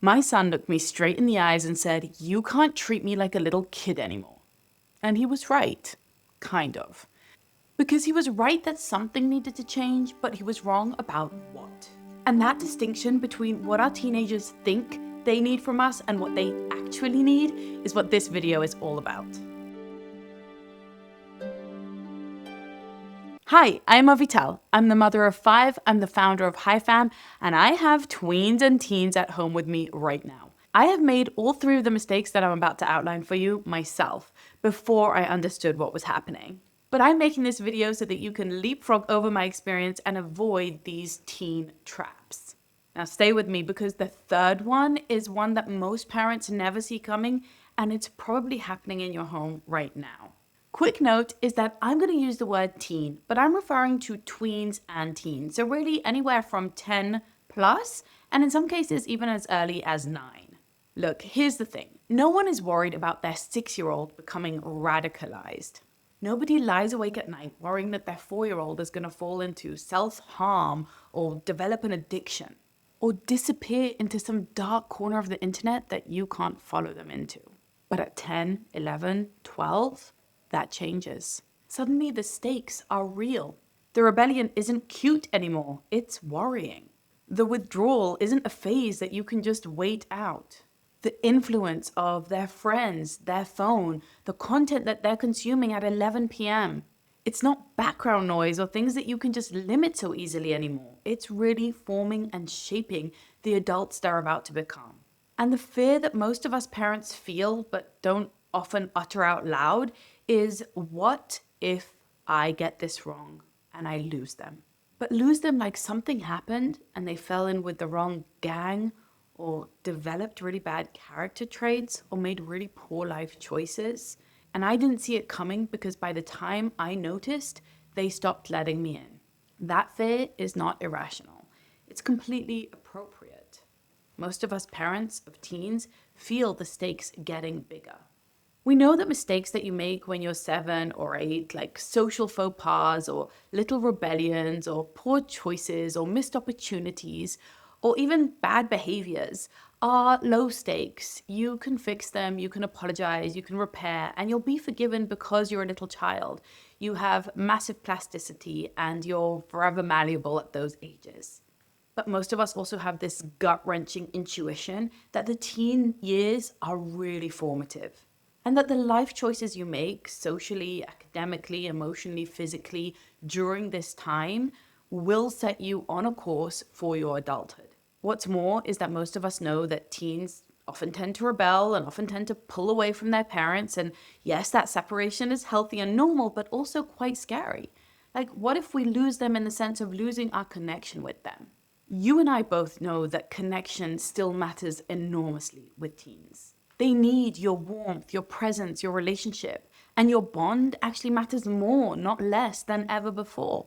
My son looked me straight in the eyes and said, "You can't treat me like a little kid anymore." And he was right. Kind of. Because he was right that something needed to change, but he was wrong about what. And that distinction between what our teenagers think they need from us and what they actually need is what this video is all about. Hi, I'm Avital. I'm the mother of 5, I'm the founder of HiFam, and I have tweens and teens at home with me right now. I have made all 3 of the mistakes that I'm about to outline for you myself before I understood what was happening. But I'm making this video so that you can leapfrog over my experience and avoid these teen traps. Now stay with me because the third one is one that most parents never see coming, and it's probably happening in your home right now. Quick note is that I'm going to use the word teen, but I'm referring to tweens and teens. So really anywhere from 10 plus, and in some cases even as early as 9. Look, here's the thing. No one is worried about their 6-year-old becoming radicalized. Nobody lies awake at night worrying that their 4-year-old is going to fall into self-harm or develop an addiction or disappear into some dark corner of the internet that you can't follow them into. But at 10, 11, 12, that changes. Suddenly the stakes are real. The rebellion isn't cute anymore, it's worrying. The withdrawal isn't a phase that you can just wait out. The influence of their friends, their phone, the content that they're consuming at 11 p.m. It's not background noise or things that you can just limit so easily anymore. It's really forming and shaping the adults they're about to become. And the fear that most of us parents feel but don't often utter out loud is, what if I get this wrong and I lose them? But lose them like something happened and they fell in with the wrong gang or developed really bad character traits or made really poor life choices. And I didn't see it coming because by the time I noticed, they stopped letting me in. That fear is not irrational. It's completely appropriate. Most of us parents of teens feel the stakes getting bigger. We know that mistakes that you make when you're 7 or 8, like social faux pas or little rebellions or poor choices or missed opportunities or even bad behaviors, are low stakes. You can fix them, you can apologize, you can repair, and you'll be forgiven because you're a little child. You have massive plasticity and you're forever malleable at those ages. But most of us also have this gut-wrenching intuition that the teen years are really formative. And that the life choices you make socially, academically, emotionally, physically during this time will set you on a course for your adulthood. What's more is that most of us know that teens often tend to rebel and often tend to pull away from their parents. And yes, that separation is healthy and normal, but also quite scary. Like, what if we lose them in the sense of losing our connection with them? You and I both know that connection still matters enormously with teens. They need your warmth, your presence, your relationship, and your bond actually matters more, not less than ever before.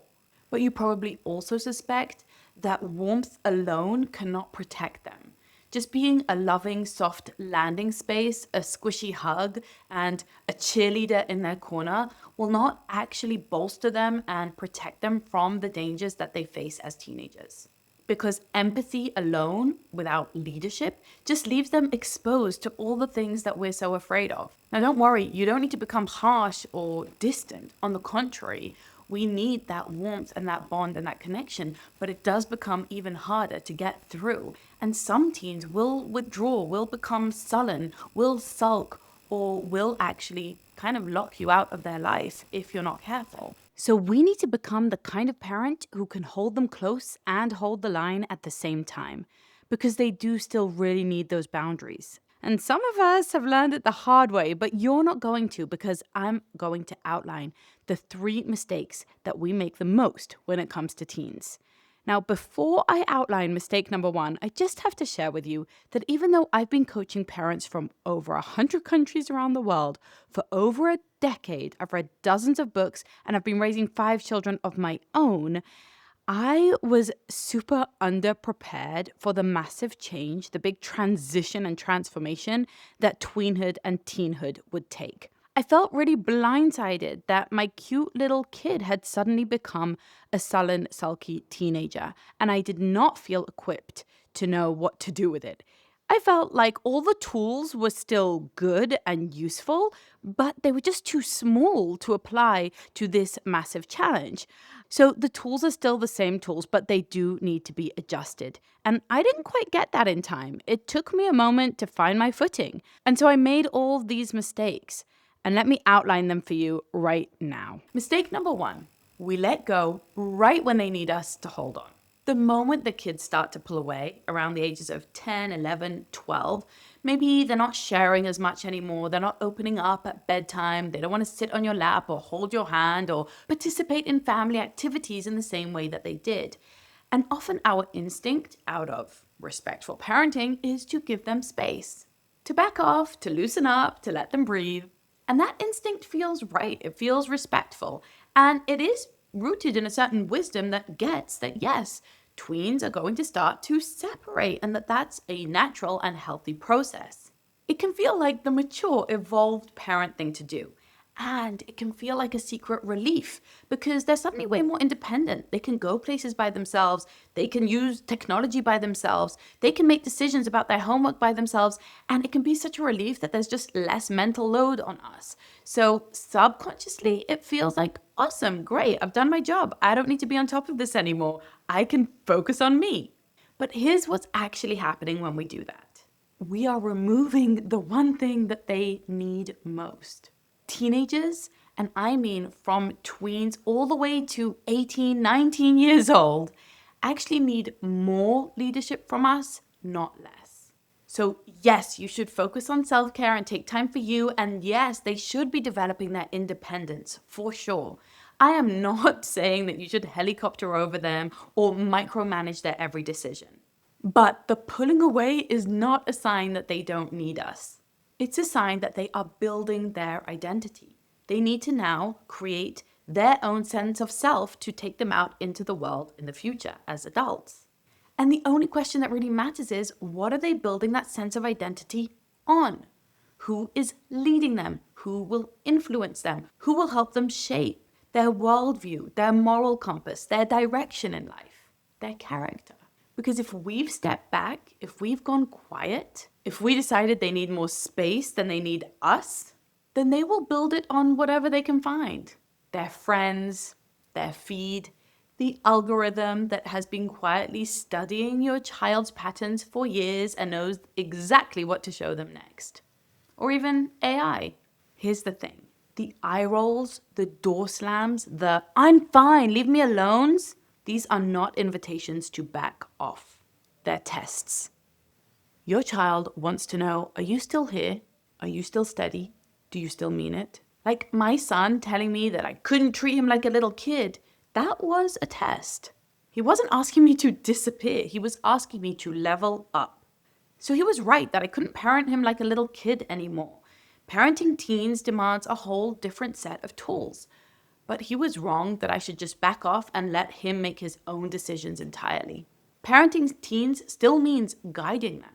But you probably also suspect that warmth alone cannot protect them. Just being a loving, soft landing space, a squishy hug, and a cheerleader in their corner will not actually bolster them and protect them from the dangers that they face as teenagers. Because empathy alone, without leadership, just leaves them exposed to all the things that we're so afraid of. Now don't worry, you don't need to become harsh or distant. On the contrary, we need that warmth and that bond and that connection, but it does become even harder to get through. And some teens will withdraw, will become sullen, will sulk, or will actually kind of lock you out of their life if you're not careful. So we need to become the kind of parent who can hold them close and hold the line at the same time, because they do still really need those boundaries. And some of us have learned it the hard way, but you're not going to, because I'm going to outline the 3 mistakes that we make the most when it comes to teens. Now, before I outline mistake number 1, I just have to share with you that even though I've been coaching parents from over 100 countries around the world for over a decade, I've read dozens of books, and I've been raising 5 children of my own, I was super underprepared for the massive change, the big transition and transformation that tweenhood and teenhood would take. I felt really blindsided that my cute little kid had suddenly become a sullen, sulky teenager, and I did not feel equipped to know what to do with it. I felt like all the tools were still good and useful, but they were just too small to apply to this massive challenge. So the tools are still the same tools, but they do need to be adjusted. And I didn't quite get that in time. It took me a moment to find my footing. And so I made all these mistakes. And let me outline them for you right now. Mistake number one, we let go right when they need us to hold on. The moment the kids start to pull away around the ages of 10, 11, 12, maybe they're not sharing as much anymore. They're not opening up at bedtime. They don't want to sit on your lap or hold your hand or participate in family activities in the same way that they did. And often our instinct, out of respectful parenting, is to give them space, to back off, to loosen up, to let them breathe. And that instinct feels right. It feels respectful. And it is rooted in a certain wisdom that gets that, yes, tweens are going to start to separate and that that's a natural and healthy process. It can feel like the mature, evolved parent thing to do. And it can feel like a secret relief because they're suddenly way more independent. They can go places by themselves. They can use technology by themselves. They can make decisions about their homework by themselves. And it can be such a relief that there's just less mental load on us. So subconsciously, it feels like, awesome, great, I've done my job. I don't need to be on top of this anymore. I can focus on me. But here's what's actually happening when we do that. We are removing the one thing that they need most. Teenagers, and I mean from tweens all the way to 18, 19 years old, actually need more leadership from us, not less. So yes, you should focus on self-care and take time for you. And yes, they should be developing their independence for sure. I am not saying that you should helicopter over them or micromanage their every decision. But the pulling away is not a sign that they don't need us. It's a sign that they are building their identity. They need to now create their own sense of self to take them out into the world in the future as adults. And the only question that really matters is, what are they building that sense of identity on? Who is leading them? Who will influence them? Who will help them shape their worldview, their moral compass, their direction in life, their character? Because if we've stepped back, if we've gone quiet, if we decided they need more space than they need us, then they will build it on whatever they can find. Their friends, their feed, the algorithm that has been quietly studying your child's patterns for years and knows exactly what to show them next. Or even AI. Here's the thing. The eye rolls, the door slams, the "I'm fine, leave me alones," these are not invitations to back off. They're tests. Your child wants to know, are you still here? Are you still steady? Do you still mean it? Like my son telling me that I couldn't treat him like a little kid. That was a test. He wasn't asking me to disappear. He was asking me to level up. So he was right that I couldn't parent him like a little kid anymore. Parenting teens demands a whole different set of tools. But he was wrong that I should just back off and let him make his own decisions entirely. Parenting teens still means guiding them.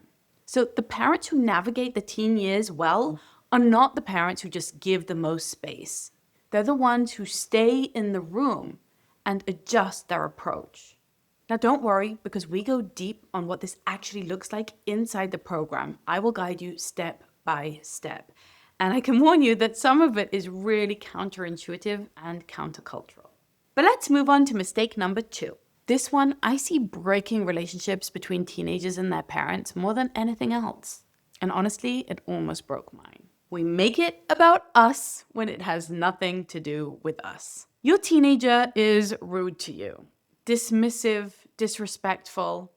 So the parents who navigate the teen years well are not the parents who just give the most space. They're the ones who stay in the room and adjust their approach. Now don't worry, because we go deep on what this actually looks like inside the program. I will guide you step by step. And I can warn you that some of it is really counterintuitive and countercultural. But let's move on to mistake number 2. This one, I see breaking relationships between teenagers and their parents more than anything else. And honestly, it almost broke mine. We make it about us when it has nothing to do with us. Your teenager is rude to you, dismissive, disrespectful,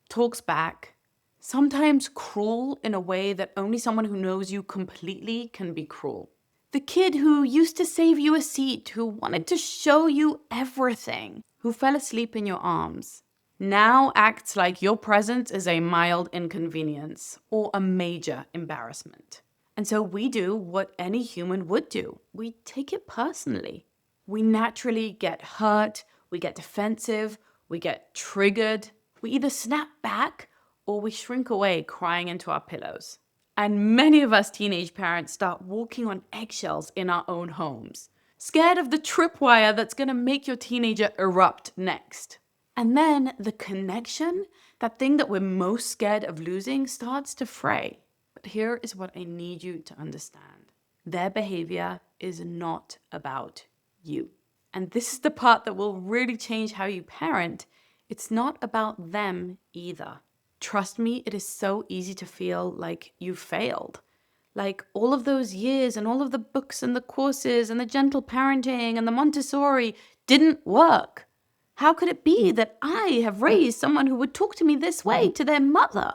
talks back, sometimes cruel in a way that only someone who knows you completely can be cruel. The kid who used to save you a seat, who wanted to show you everything, who fell asleep in your arms, now acts like your presence is a mild inconvenience or a major embarrassment. And so we do what any human would do. We take it personally. We naturally get hurt, we get defensive, we get triggered. We either snap back or we shrink away crying into our pillows. And many of us teenage parents start walking on eggshells in our own homes, scared of the tripwire that's going to make your teenager erupt next. And then the connection That thing that we're most scared of losing starts to fray. But here is what I need you to understand. Their behavior is not about you. And this is the part that will really change how you parent. It's not about them either. Trust me, it is so easy to feel like you failed. Like all of those years and all of the books and the courses and the gentle parenting and the Montessori didn't work. How could it be that I have raised someone who would talk to me this way to their mother?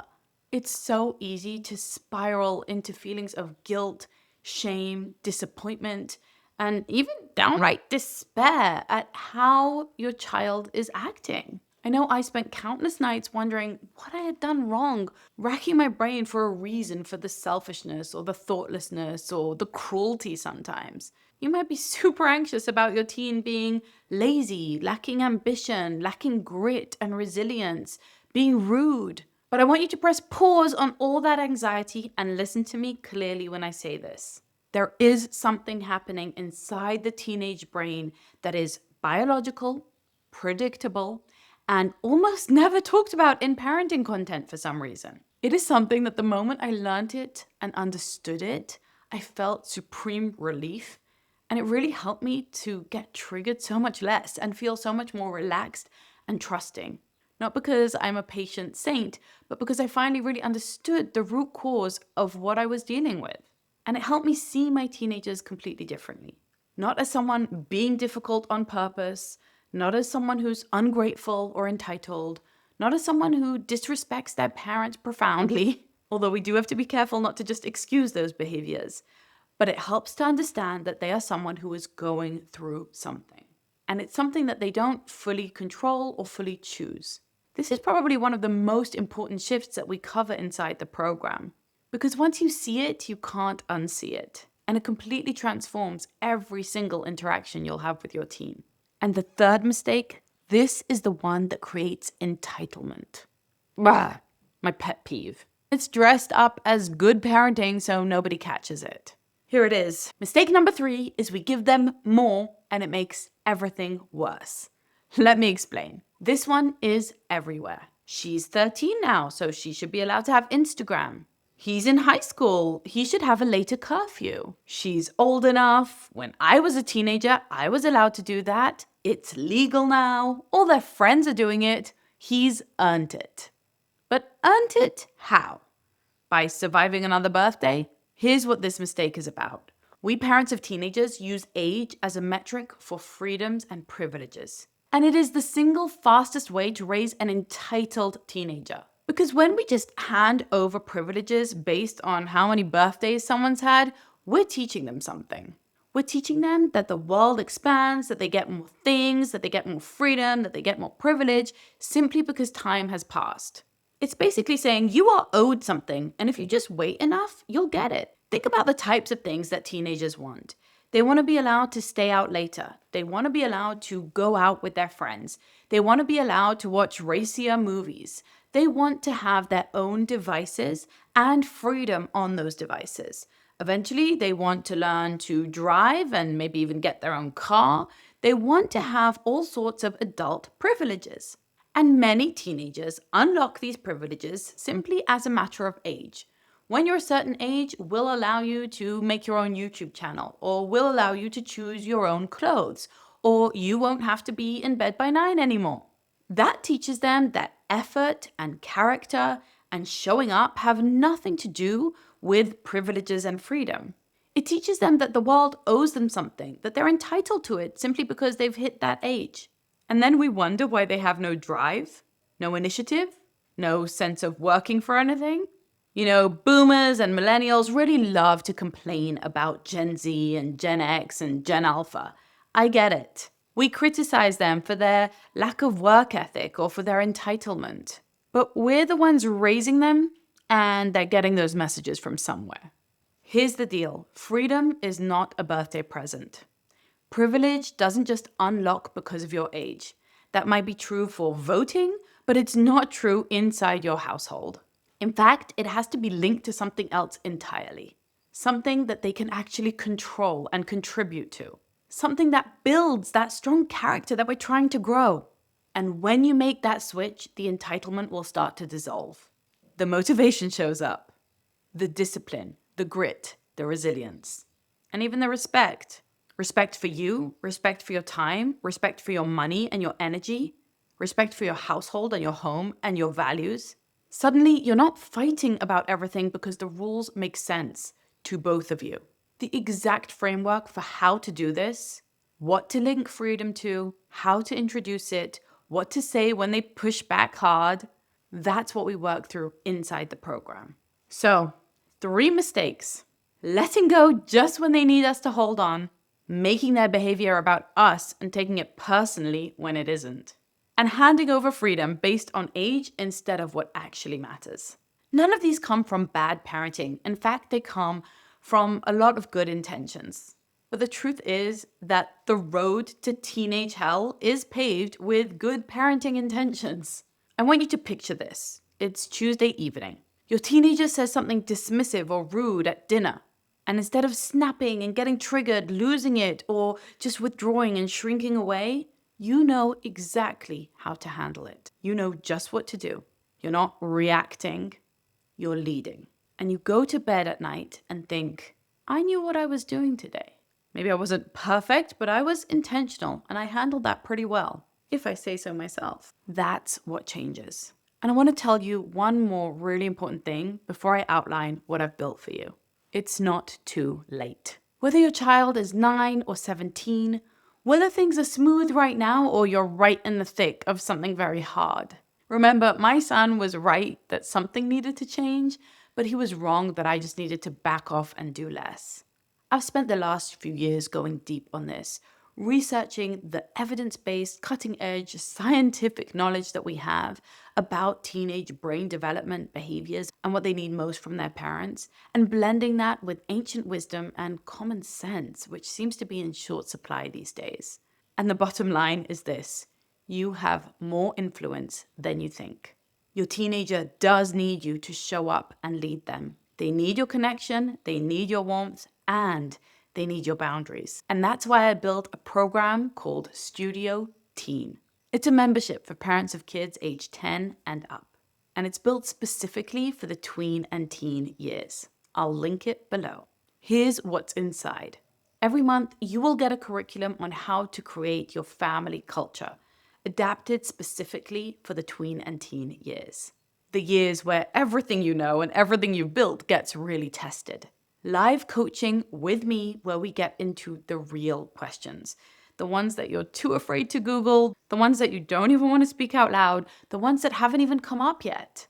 It's so easy to spiral into feelings of guilt, shame, disappointment, and even downright despair at how your child is acting. I know I spent countless nights wondering what I had done wrong, racking my brain for a reason for the selfishness or the thoughtlessness or the cruelty sometimes. You might be super anxious about your teen being lazy, lacking ambition, lacking grit and resilience, being rude. But I want you to press pause on all that anxiety and listen to me clearly when I say this. There is something happening inside the teenage brain that is biological, predictable, and almost never talked about in parenting content for some reason. It is something that the moment I learned it and understood it, I felt supreme relief. And it really helped me to get triggered so much less and feel so much more relaxed and trusting. Not because I'm a patient saint, but because I finally really understood the root cause of what I was dealing with. And it helped me see my teenagers completely differently. Not as someone being difficult on purpose, not as someone who's ungrateful or entitled, not as someone who disrespects their parents profoundly, although we do have to be careful not to just excuse those behaviors. But it helps to understand that they are someone who is going through something. And it's something that they don't fully control or fully choose. This is probably one of the most important shifts that we cover inside the program. Because once you see it, you can't unsee it. And it completely transforms every single interaction you'll have with your teen. And the third mistake, this is the one that creates entitlement. Bah, my pet peeve. It's dressed up as good parenting so nobody catches it. Here it is. Mistake number 3 is we give them more and it makes everything worse. Let me explain. This one is everywhere. She's 13 now, so she should be allowed to have Instagram. He's in high school. He should have a later curfew. She's old enough. When I was a teenager, I was allowed to do that. It's legal now. All their friends are doing it. He's earned it. But earned it how? By surviving another birthday? Here's what this mistake is about. We parents of teenagers use age as a metric for freedoms and privileges. And it is the single fastest way to raise an entitled teenager. Because when we just hand over privileges based on how many birthdays someone's had, we're teaching them something. We're teaching them that the world expands, that they get more things, that they get more freedom, that they get more privilege, simply because time has passed. It's basically saying you are owed something, and if you just wait enough, you'll get it. Think about the types of things that teenagers want. They want to be allowed to stay out later. They want to be allowed to go out with their friends. They want to be allowed to watch racier movies. They want to have their own devices and freedom on those devices. Eventually, they want to learn to drive and maybe even get their own car. They want to have all sorts of adult privileges. And many teenagers unlock these privileges simply as a matter of age. When you're a certain age, we'll allow you to make your own YouTube channel, or we'll allow you to choose your own clothes, or you won't have to be in bed by 9 anymore. That teaches them that effort and character and showing up have nothing to do with privileges and freedom. It teaches them that the world owes them something, that they're entitled to it simply because they've hit that age. And then we wonder why they have no drive, no initiative, no sense of working for anything. You know, boomers and millennials really love to complain about Gen Z and Gen X and Gen Alpha. I get it. We criticize them for their lack of work ethic or for their entitlement. But we're the ones raising them, and they're getting those messages from somewhere. Here's the deal. Freedom is not a birthday present. Privilege doesn't just unlock because of your age. That might be true for voting, but it's not true inside your household. In fact, it has to be linked to something else entirely. Something that they can actually control and contribute to. Something that builds that strong character that we're trying to grow. And when you make that switch, the entitlement will start to dissolve. The motivation shows up, the discipline, the grit, the resilience, and even the respect. Respect for you, respect for your time, respect for your money and your energy, respect for your household and your home and your values. Suddenly, you're not fighting about everything because the rules make sense to both of you. The exact framework for how to do this, what to link freedom to, how to introduce it, what to say when they push back hard, that's what we work through inside the program. So, 3 mistakes: letting go just when they need us to hold on, making their behavior about us and taking it personally when it isn't, and handing over freedom based on age instead of what actually matters. None of these come from bad parenting. In fact, they come from a lot of good intentions. But the truth is that the road to teenage hell is paved with good parenting intentions. I want you to picture this. It's Tuesday evening. Your teenager says something dismissive or rude at dinner. And instead of snapping and getting triggered, losing it, or just withdrawing and shrinking away, you know exactly how to handle it. You know just what to do. You're not reacting, you're leading. And you go to bed at night and think, I knew what I was doing today. Maybe I wasn't perfect, but I was intentional and I handled that pretty well, if I say so myself. That's what changes. And I want to tell you one more really important thing before I outline what I've built for you. It's not too late. Whether your child is 9 or 17, whether things are smooth right now or you're right in the thick of something very hard. Remember, my son was right that something needed to change, but he was wrong that I just needed to back off and do less. I've spent the last few years going deep on this, researching the evidence-based, cutting-edge scientific knowledge that we have about teenage brain development behaviors and what they need most from their parents, and blending that with ancient wisdom and common sense, which seems to be in short supply these days. And the bottom line is this: you have more influence than you think. Your teenager does need you to show up and lead them. They need your connection, they need your warmth, and they need your boundaries. And that's why I built a program called Studio Teen. It's a membership for parents of kids age 10 and up. And it's built specifically for the tween and teen years. I'll link it below. Here's what's inside. Every month, you will get a curriculum on how to create your family culture, adapted specifically for the tween and teen years. The years where everything you know and everything you've built gets really tested. Live coaching with me where we get into the real questions. The ones that you're too afraid to Google, the ones that you don't even want to speak out loud, the ones that haven't even come up yet.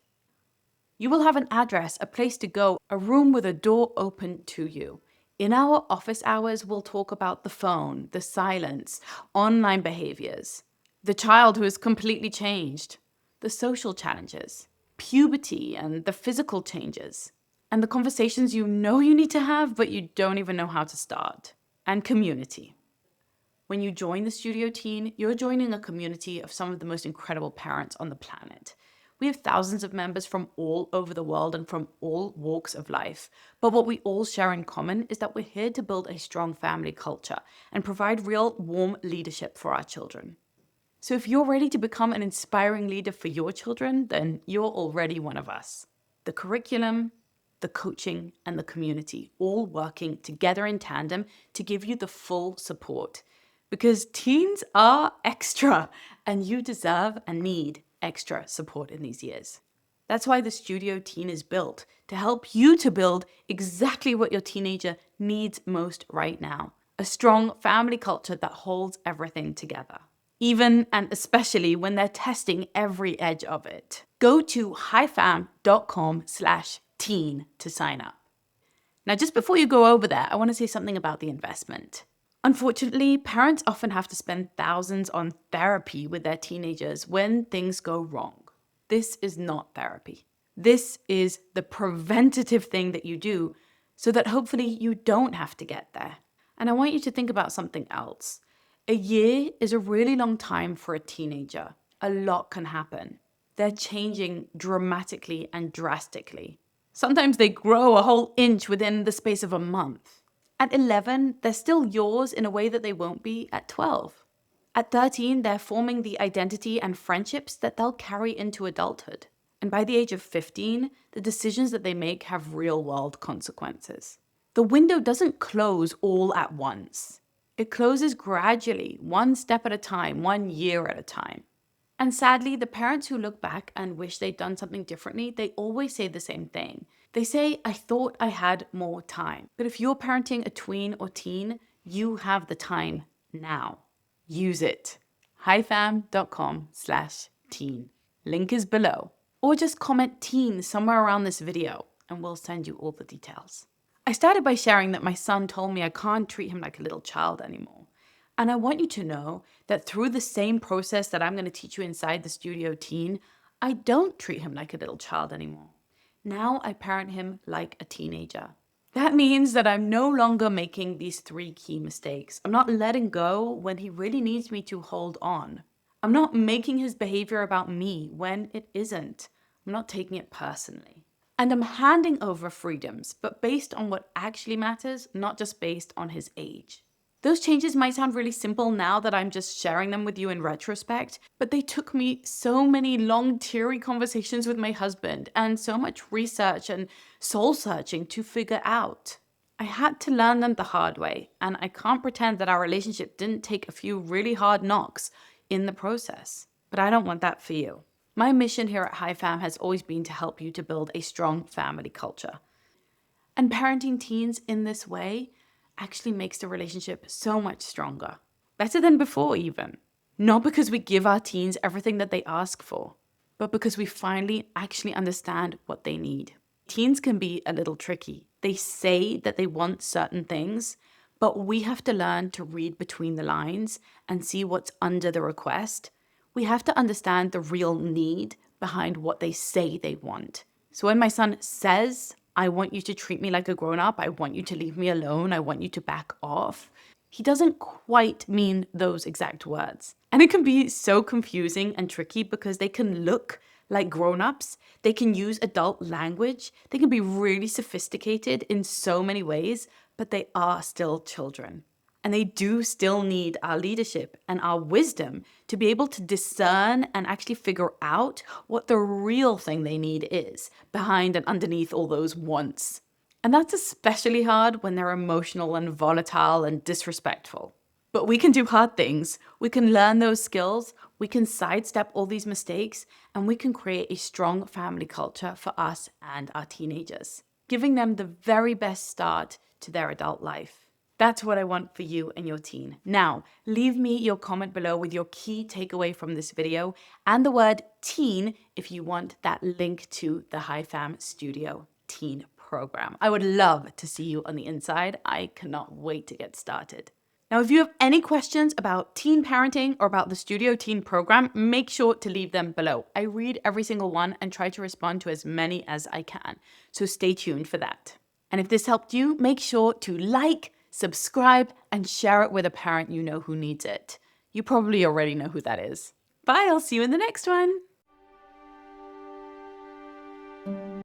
You will have an address, a place to go, a room with a door open to you. In our office hours, we'll talk about the phone, the silence, online behaviors, the child who is completely changed, the social challenges, puberty and the physical changes, and the conversations you know you need to have, but you don't even know how to start, and community. When you join the Studio Teen, you're joining a community of some of the most incredible parents on the planet. We have thousands of members from all over the world and from all walks of life. But what we all share in common is that we're here to build a strong family culture and provide real warm leadership for our children. So if you're ready to become an inspiring leader for your children, then you're already one of us. The curriculum, the coaching, and the community all working together in tandem to give you the full support. Because teens are extra, and you deserve and need extra support in these years. That's why the Studio Teen is built, to help you to build exactly what your teenager needs most right now. A strong family culture that holds everything together. Even and especially when they're testing every edge of it. Go to highfam.com/teen to sign up. Now, just before you go over there, I want to say something about the investment. Unfortunately, parents often have to spend thousands on therapy with their teenagers when things go wrong. This is not therapy. This is the preventative thing that you do so that hopefully you don't have to get there. And I want you to think about something else. A year is a really long time for a teenager. A lot can happen. They're changing dramatically and drastically. Sometimes they grow a whole inch within the space of a month. At 11, they're still yours in a way that they won't be at 12. At 13, they're forming the identity and friendships that they'll carry into adulthood. And by the age of 15, the decisions that they make have real-world consequences. The window doesn't close all at once. It closes gradually, one step at a time, 1 year at a time. And sadly, the parents who look back and wish they'd done something differently, they always say the same thing. They say, I thought I had more time. But if you're parenting a tween or teen, you have the time now. Use it. hifam.com/teen. Link is below. Or just comment teen somewhere around this video and we'll send you all the details. I started by sharing that my son told me I can't treat him like a little child anymore. And I want you to know that through the same process that I'm going to teach you inside the Studio Teen, I don't treat him like a little child anymore. Now I parent him like a teenager. That means that I'm no longer making these 3 key mistakes. I'm not letting go when he really needs me to hold on. I'm not making his behavior about me when it isn't. I'm not taking it personally. And I'm handing over freedoms, but based on what actually matters, not just based on his age. Those changes might sound really simple now that I'm just sharing them with you in retrospect, but they took me so many long, teary conversations with my husband and so much research and soul searching to figure out. I had to learn them the hard way, and I can't pretend that our relationship didn't take a few really hard knocks in the process. But I don't want that for you. My mission here at HiFam has always been to help you to build a strong family culture. And parenting teens in this way actually makes the relationship so much stronger. Better than before even. Not because we give our teens everything that they ask for, but because we finally actually understand what they need. Teens can be a little tricky. They say that they want certain things, but we have to learn to read between the lines and see what's under the request. We have to understand the real need behind what they say they want. So when my son says, I want you to treat me like a grown-up, I want you to leave me alone, I want you to back off, he doesn't quite mean those exact words. And it can be so confusing and tricky because they can look like grown-ups, they can use adult language, they can be really sophisticated in so many ways, but they are still children. And they do still need our leadership and our wisdom to be able to discern and actually figure out what the real thing they need is behind and underneath all those wants. And that's especially hard when they're emotional and volatile and disrespectful. But we can do hard things. We can learn those skills. We can sidestep all these mistakes, and we can create a strong family culture for us and our teenagers, giving them the very best start to their adult life. That's what I want for you and your teen. Now, leave me your comment below with your key takeaway from this video and the word teen if you want that link to the HiFam Studio Teen program. I would love to see you on the inside. I cannot wait to get started. Now, if you have any questions about teen parenting or about the Studio Teen program, make sure to leave them below. I read every single one and try to respond to as many as I can. So stay tuned for that. And if this helped you, make sure to like, subscribe, and share it with a parent you know who needs it. You probably already know who that is. Bye, I'll see you in the next one.